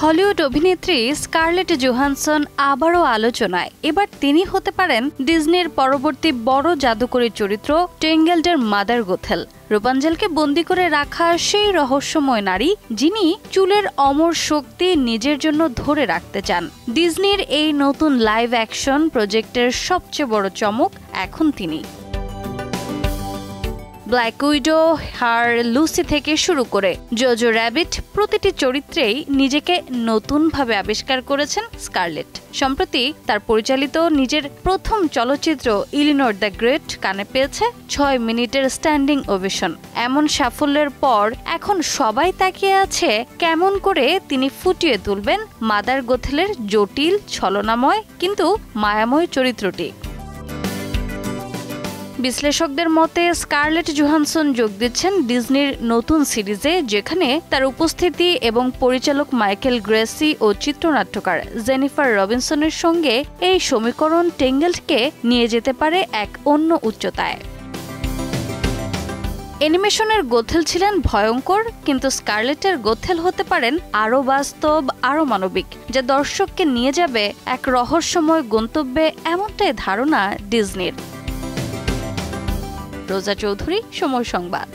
Hollywood অভিনেত্রী scarlet Johansson আবারও আলোচনায়। এবার তিনি হতে পারেন ডিজনির পরবর্তী বড় জাদুকরী চরিত্র টেঙ্গেলডের মাদার গোথেল। রূপাঞ্জলকে বন্দী করে রাখা সেই রহস্যময় নারী যিনি চুলের অমর শক্তি নিজের জন্য ধরে রাখতে চান। ডিজনির এই নতুন লাইভ অ্যাকশন প্রজেক্টের সবচেয়ে বড় চমক এখন তিনি। ব্ল্যাক উইডো, হার, লুসি থেকে শুরু করে জোজো র্যাবিট, প্রতিটি চরিত্রেই নিজেকে নতুনভাবে আবিষ্কার করেছেন স্কারলেট। সম্প্রতি তার পরিচালিত নিজের প্রথম চলচ্চিত্র ইলিনর দ্য গ্রেট কানে পেয়েছে ৬ মিনিটের স্ট্যান্ডিং ওভেশন। এমন সাফল্যের পর এখন সবাই তাকিয়ে আছে কেমন করে তিনি ফুটিয়ে তুলবেন মাদার গোথেলের জটিল, ছলনাময় কিন্তু মায়াময় চরিত্রটি। বিশ্লেষকদের মতে স্কারলেট জোহানসন যোগ দিচ্ছেন ডিজনির নতুন সিরিজে, যেখানে তার উপস্থিতি এবং পরিচালক মাইকেল গ্রেসি ও চিত্রনাট্যকার জেনিফার রবিনসনের সঙ্গে এই সমীকরণ টেঙ্গেলডকে নিয়ে যেতে পারে এক অন্য উচ্চতায়। অ্যানিমেশনের গোথেল ছিলেন ভয়ঙ্কর, কিন্তু স্কারলেটের গোথেল হতে পারেন আরও বাস্তব, আরও মানবিক, যা দর্শককে নিয়ে যাবে এক রহস্যময় গন্তব্যে, এমনটাই ধারণা ডিজনির। রোজা চৌধুরী, সময় সংবাদ।